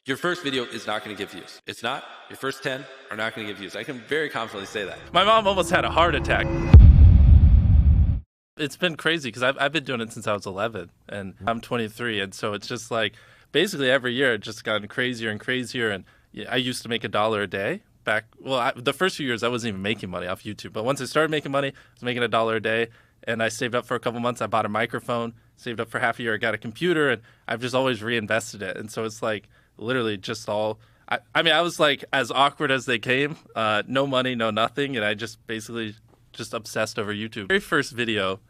Your first video is not going to get views. It's not. Your first 10 are not going to get views. I can very confidently say that. My mom almost had a heart attack. It's been crazy because I've been doing it since I was 11 and I'm 23. And so it's just like basically every year it's just gotten crazier and crazier. And I used to make $1 a day back. Well, the first few years I wasn't even making money off YouTube. But once I started making money, I was making $1 a day. And I saved up for a couple months. I bought a microphone, saved up for half a year. I got a computer, and I've just always reinvested it. And so it's like literally just all. I mean, I was like as awkward as they came. No money, no nothing, and I just basically just obsessed over YouTube. Very first video.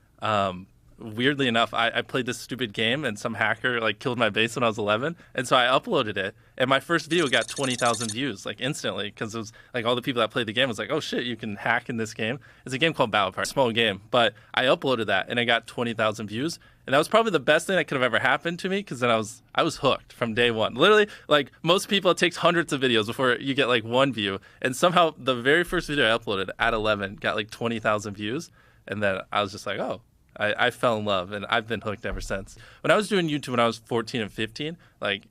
Weirdly enough, I played this stupid game and some hacker like killed my base when I was 11. And so I uploaded it. And my first video got 20,000 views like instantly because it was like all the people that played the game was like, oh shit, you can hack in this game. It's a game called Battle Park, small game. But I uploaded that and I got 20,000 views. And that was probably the best thing that could have ever happened to me because then I was hooked from day one. Literally, like most people, it takes hundreds of videos before you get like one view. And somehow the very first video I uploaded at 11 got like 20,000 views. And then I was just like, oh. I fell in love, and I've been hooked ever since. When I was doing YouTube when I was 14 and 15, like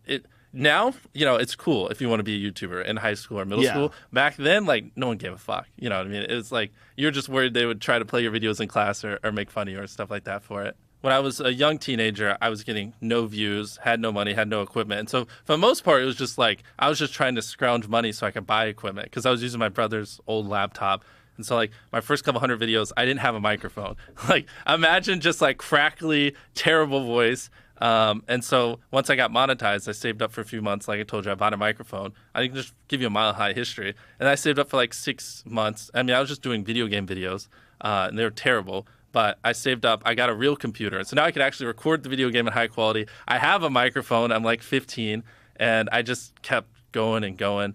now, you know, it's cool if you want to be a YouTuber in high school or middle school. Back then, like, no one gave a fuck. You know what I mean? It was like you're just worried they would try to play your videos in class or make fun of you or stuff like that for it. When I was a young teenager, I was getting no views, had no money, had no equipment. And so for the most part, it was just like I was just trying to scrounge money so I could buy equipment because I was using my brother's old laptop. And so, like, my first couple hundred videos, I didn't have a microphone. Like, imagine just, like, crackly, terrible voice. And so once I got monetized, I saved up for a few months. Like I told you, I bought a microphone. I can just give you a mile-high history. And I saved up for, like, 6 months. I mean, I was just doing video game videos, and they were terrible. But I saved up. I got a real computer. So now I can actually record the video game in high quality. I have a microphone. I'm, like, 15. And I just kept going and going.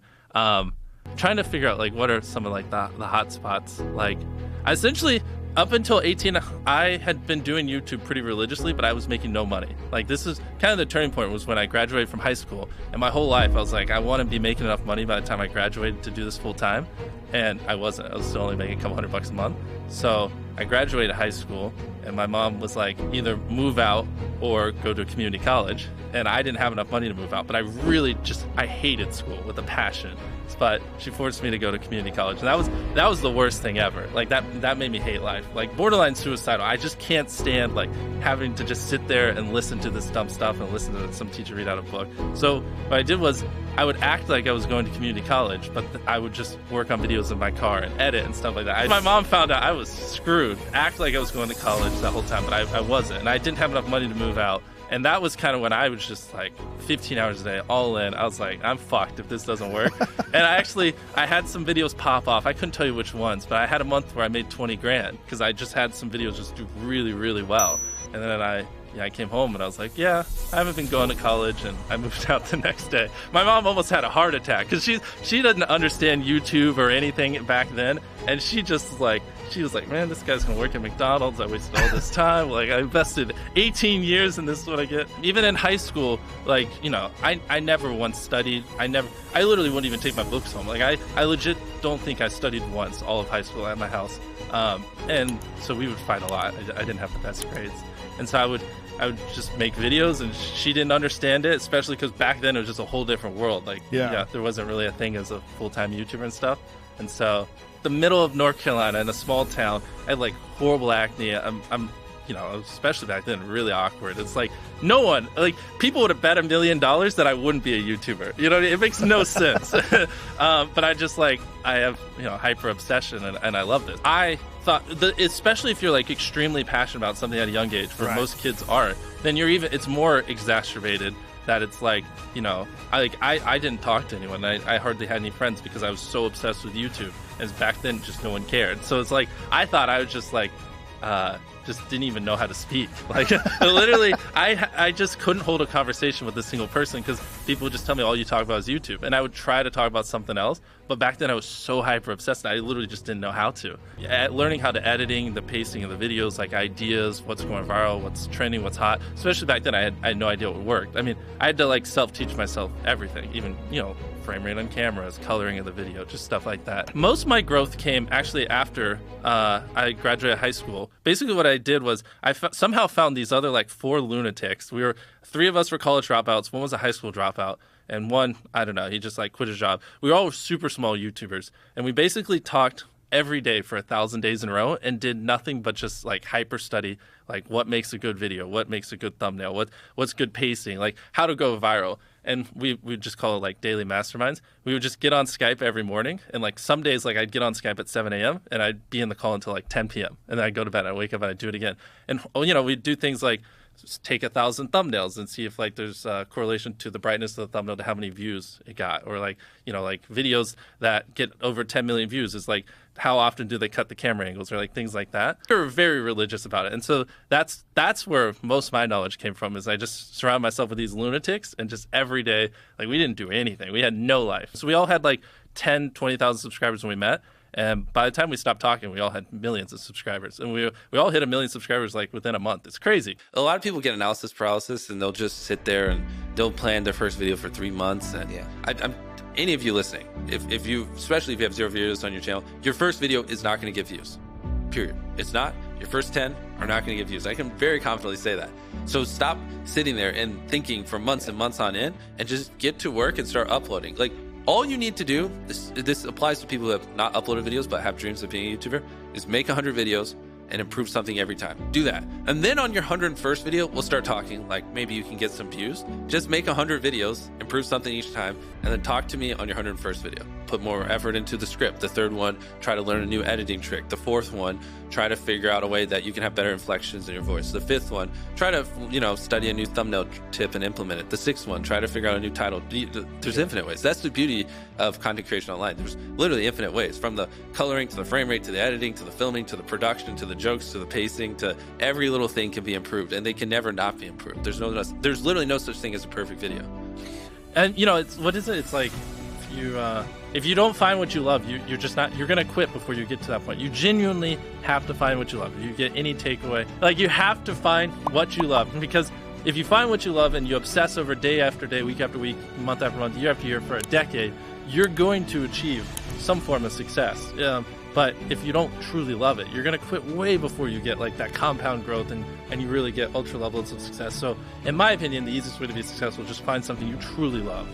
Trying to figure out like what are some of like the hot spots. Like essentially up until 18 I had been doing YouTube pretty religiously, but I was making no money. Like this is kind of the turning point was when I graduated from high school, and my whole life I was like I want to be making enough money by the time I graduated to do this full time, and I wasn't. I was still only making a couple $100 a month. So I graduated high school and my mom was like either move out or go to a community college, and I didn't have enough money to move out, but I hated school with a passion. But she forced me to go to community college, and that was the worst thing ever. Like that made me hate life, like borderline suicidal. I just can't stand like having to just sit there and listen to this dumb stuff and listen to some teacher read out a book. So what I did was I would act like I was going to community college, but I would just work on videos in my car and edit and stuff like that. My mom found out I was screwed. Act like I was going to college the whole time, but I wasn't, and I didn't have enough money to move out. And that was kind of when I was just like 15 hours a day, all in. I was like, I'm fucked if this doesn't work. And I had some videos pop off. I couldn't tell you which ones, but I had a month where I made 20 grand because I just had some videos just do really, really well. And then I came home and I was like, yeah, I haven't been going to college, and I moved out the next day. My mom almost had a heart attack because she doesn't understand YouTube or anything back then. And she was like, man, this guy's gonna work at McDonald's. I wasted all this time. Like I invested 18 years and this is what I get. Even in high school, like, you know, I never once studied. I literally wouldn't even take my books home. Like I legit don't think I studied once all of high school at my house. And so we would fight a lot. I didn't have the best grades. And so I would just make videos, and she didn't understand it, especially because back then it was just a whole different world. Like, yeah, there wasn't really a thing as a full-time YouTuber and stuff. And so the middle of North Carolina in a small town, I had like horrible acne. I'm you know, especially back then, really awkward. It's like no one, like people would have bet $1 million that I wouldn't be a YouTuber. You know, it makes no sense. But I just like, I have, you know, hyper obsession, and I love this. I thought, especially if you're like extremely passionate about something at a young age, where most kids are, then it's more exacerbated. That it's like, you know, I didn't talk to anyone. I hardly had any friends because I was so obsessed with YouTube. And back then, just no one cared. So it's like, I thought I was just like, just didn't even know how to speak. Like literally, I just couldn't hold a conversation with a single person because people would just tell me all you talk about is YouTube. And I would try to talk about something else. But back then I was so hyper obsessed, I literally just didn't know how to. Learning how to editing, the pacing of the videos, like ideas, what's going viral, what's trending, what's hot. Especially back then, I had no idea what worked. I mean, I had to like self-teach myself everything, even, you know, frame rate on cameras, coloring of the video, just stuff like that. Most of my growth came actually after I graduated high school. Basically what I did was I somehow found these other like 4 lunatics. 3 of us were college dropouts, 1 was a high school dropout. and one, I don't know, he just like quit his job. We were all super small YouTubers, and we basically talked every day for 1,000 days in a row and did nothing but just like hyper study, like what makes a good video, what makes a good thumbnail, what's good pacing, like how to go viral. And we just call it like daily masterminds. We would just get on Skype every morning, and like some days like I'd get on Skype at 7 a.m. and I'd be in the call until like 10 p.m. and then I'd go to bed, I'd wake up and I'd do it again. And we'd do things like just take 1,000 thumbnails and see if like there's a correlation to the brightness of the thumbnail to how many views it got, or like like videos that get over 10 million views is like how often do they cut the camera angles, or like things like that. We were very religious about it, and so that's where most of my knowledge came from. Is I just surround myself with these lunatics, and just every day, like we didn't do anything, we had no life. So we all had like 10, 20,000 subscribers when we met. And by the time we stopped talking, we all had millions of subscribers. And we all hit 1 million subscribers like within a month. It's crazy. A lot of people get analysis paralysis, and they'll just sit there and they'll plan their first video for 3 months. And I'm any of you listening, if you, especially if you have 0 videos on your channel, your first video is not going to get views. Period. It's not. Your first 10 are not going to get views. I can very confidently say that. So stop sitting there and thinking for months and months on end, and just get to work and start uploading. Like, all you need to do, this applies to people who have not uploaded videos but have dreams of being a YouTuber, is make 100 videos and improve something every time. Do that. And then on your 101st video, we'll start talking, like maybe you can get some views. Just make 100 videos, improve something each time, and then talk to me on your 101st video. Put more effort into the script. The third one, try to learn a new editing trick. The fourth one, try to figure out a way that you can have better inflections in your voice. The fifth one, try to, study a new thumbnail tip and implement it. The sixth one, try to figure out a new title. There's infinite ways. That's the beauty of content creation online. There's literally infinite ways, from the coloring to the frame rate to the editing to the filming to the production to the jokes to the pacing, to every little thing can be improved, and they can never not be improved. There's literally no such thing as a perfect video. And it's like if you don't find what you love, you're gonna quit before you get to that point. You genuinely have to find what you love. If you get any takeaway, like you have to find what you love, because if you find what you love and you obsess over day after day, week after week, month after month, year after year for a decade, you're going to achieve some form of success. But if you don't truly love it, you're going to quit way before you get like that compound growth and you really get ultra levels of success. So in my opinion, the easiest way to be successful is just find something you truly love.